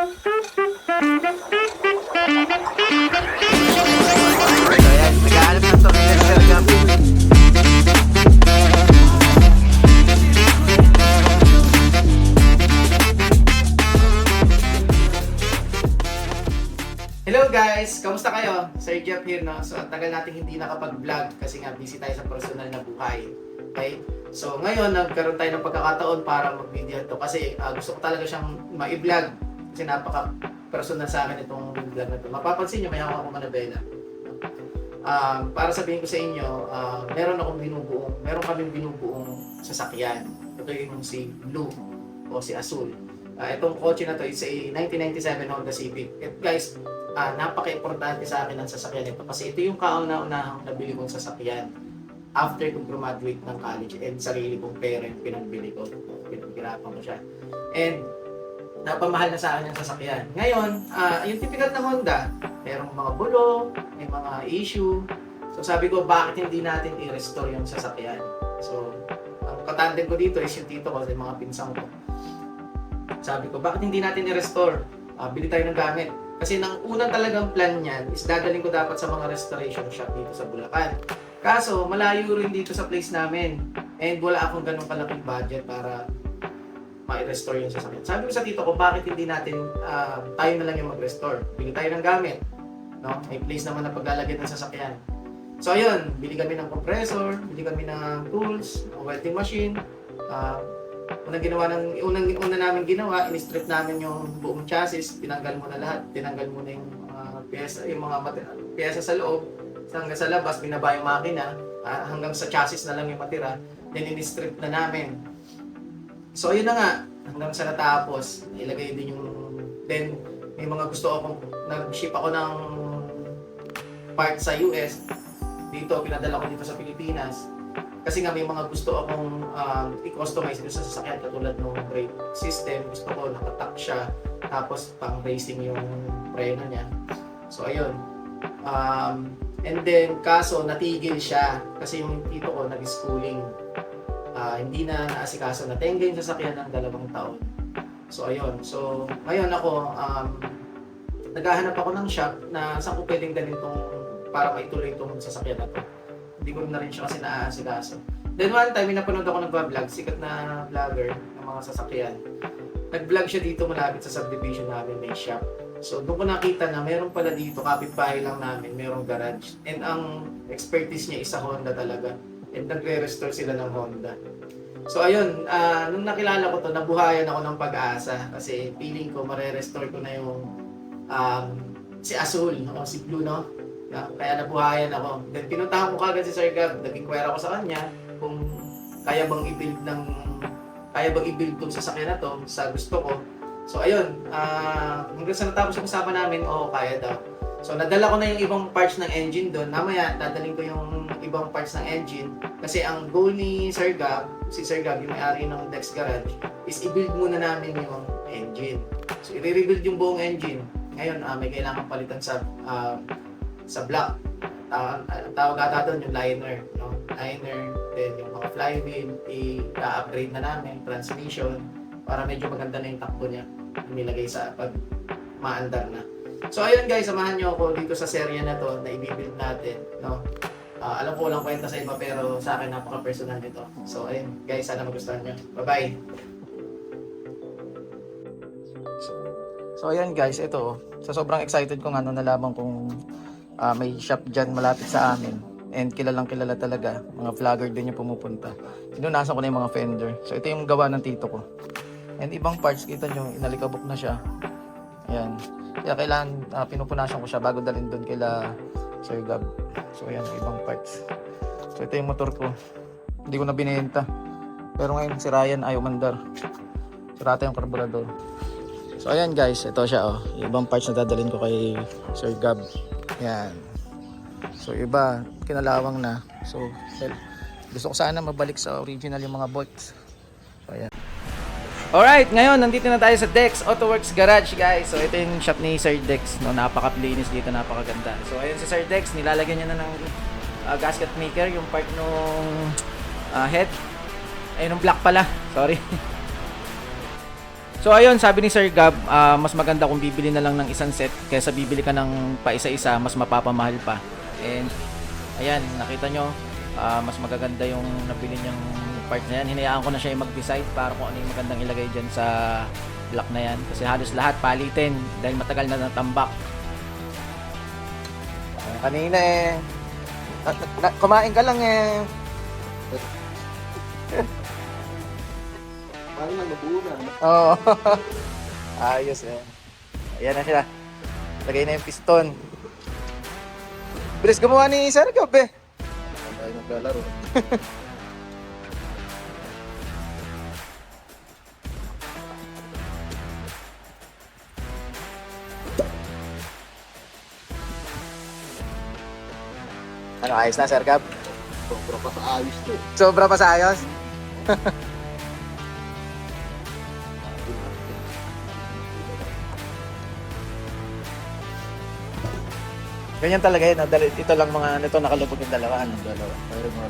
Ayan, nag-aalap ng tornilyo sa gabi. Hello guys! Kamusta kayo? Sir Jeff here, no? So, tagal nating hindi nakapag-vlog kasi nga busy tayo sa personal na buhay. Okay? So, ngayon, nagkaroon tayo ng pagkakataon para mag-video ito kasi gusto ko talaga siyang ma-vlog kasi napaka-personal sa akin itong vlog na ito. Mapapansin nyo, may hawak akong manabela. Para sabihin ko sa inyo, meron kaming binubuong sasakyan. Ito yung si Blue o si Azul. Itong kotse na to is a 1997 Honda Civic. At guys, napaka-importante sa akin ang sasakyan ito kasi ito yung kauna-unahang nabili kong sasakyan after kong graduate ng college and sarili kong pera yung pinagbili ko. Pinaghirapan ko siya. And napamahal na sa akin yung sasakyan. Ngayon, yung typical na Honda, merong mga bulong, may mga issue. So sabi ko, bakit hindi natin i-restore yung sasakyan? So, ang katandem ko dito is yung tito ko, yung mga pinsang ko. Sabi ko, bakit hindi natin i-restore? Bili tayo ng gamit. Kasi nang unang talagang plan niyan is dadaling ko dapat sa mga restoration shop dito sa Bulacan. Kaso, malayo rin dito sa place namin. And wala akong ganun kalaking budget para ma-restore yung sasakyan. Sabi ko sa tito ko, bakit hindi natin tayo na lang yung mag-restore? Bili tayo ng gamit. No? May place naman na paglalagyan ng sasakyan. So ayun, bili kami ng compressor, bili kami ng tools, ng welding machine. Una namin ginawa, in-strip namin yung buong chassis, tinanggal mo na lahat, tinanggal mo na yung mga piyesa sa loob, hanggang sa labas, binaba yung makina, hanggang sa chassis na lang yung matira, then in-strip na namin. So ayun na nga, hanggang sa natapos, ilagay din yung, then may mga gusto akong, nag-ship ako ng part sa US, dito, pinadala ko dito sa Pilipinas. Kasi nga may mga gusto akong i-customize dito sa sasakyan katulad ng brake system. Gusto ko nakatak siya, tapos pang racing yung preno niya. So ayun. And then kaso natigil siya kasi yung tito ko nag-schooling. Hindi na naasikaso, natenga yung sasakyan ng 2 taon. So ayun. So ngayon ako, naghahanap ako ng shop na saan ko pwedeng dalhin para maituloy itong sasakyan na to. Hindi ko na rin siya kasi naaasikaso. Then one time, napanood ako nagpa-vlog, sikat na vlogger ng mga sasakyan. Nag-vlog siya dito malapit sa subdivision namin, may shop. So doon ko nakita na meron pala dito, kapitbahay lang namin, merong garage. And ang expertise niya is sa Honda talaga. And nagre-restore sila ng Honda. So ayun, nung nakilala ko to, nabuhayan ako ng pag-asa. Kasi feeling ko, mare-restore ko na yung si Azul, o si Blue, no? Kaya nabuhayan ako. Then pinuntahan ko kagad si Sir Gab, nag-inquire ako sa kanya kung kaya bang i-build tong sasakyan na to sa gusto ko. So ayun, hanggang sa natapos yung usapan namin, kaya daw. So nadala ko na yung ibang parts ng engine doon. Mamaya dadaling ko yung ibang parts ng engine kasi ang goal ni Sir Gab, si Sir Gab, yung may-ari ng Dex Garage, is i-build muna namin yung engine. So i-rebuild yung buong engine. Ngayon, may kailangan palitan sa block. Tawag ata doon yung liner, no? Liner, then yung mga flywheel, i-upgrade na namin, transmission, para medyo maganda na yung takbo niya, nilagay sa pag maandar na. So ayun guys, samahan niyo ako dito sa serye na to na i-build natin, no? Alam ko walang kwenta sa iba pero sa akin napaka-personal nito. So ayun guys, sana magustuhan niyo. Bye-bye! So ayan guys, ito. Sa sobrang excited ko nga nung nalaman kong may shop dyan malapit sa amin and kilalang kilala talaga, mga vlogger din yung pumupunta. Sinunasan ko na yung mga fender. So ito yung gawa ng tito ko. And ibang parts, kita nyo, inalikabok na siya. Ayan. Kaya kailangan pinupunasan ko siya bago dalhin doon kila Sir Gab. So ayan, ibang parts. So ito yung motor ko. Hindi ko na binenta. Pero ngayon si Ryan ayaw mandar. Sirata yung karburador. So ayan guys, ito siya yung ibang parts na dadalhin ko kay Sir Gab. Yan. So iba, kinalawang na. So gusto ko sana mabalik sa original yung mga bolts. So ayan. Alright, ngayon nandito na tayo sa Dex Autoworks Garage guys. So ito yung shop ni Sir Dex, no, napaka-linis dito, napakaganda. So ayun si Sir Dex, nilalagyan niya na ng gasket maker yung part nung head. Ayun yung black pala, sorry. So ayun, sabi ni Sir Gab, mas maganda kung bibili na lang ng isang set kaysa bibili ka ng pa isa-isa, mas mapapamahal pa. And ayan, nakita nyo, mas magaganda yung nabili niyang part na yan. Hinayaan ko na siya yung mag-decide para kung ano yung magandang ilagay dyan sa block na yan. Kasi halos lahat palitin dahil matagal na natambak. Kanina kumain ka lang Parang nagbuo na. Oo. Ayos Ayan na siya. Lagay na yung piston. Bilis gumawa ni Sir Gab Tayo naglalaro. Ano, ayos na Sir Gab? Sobra pa sa ayos to. Sobra pa sa ayos? Ganyan talaga yun. Ito lang mga nito nakalubog yung dalawa. Dalawa. Pero mga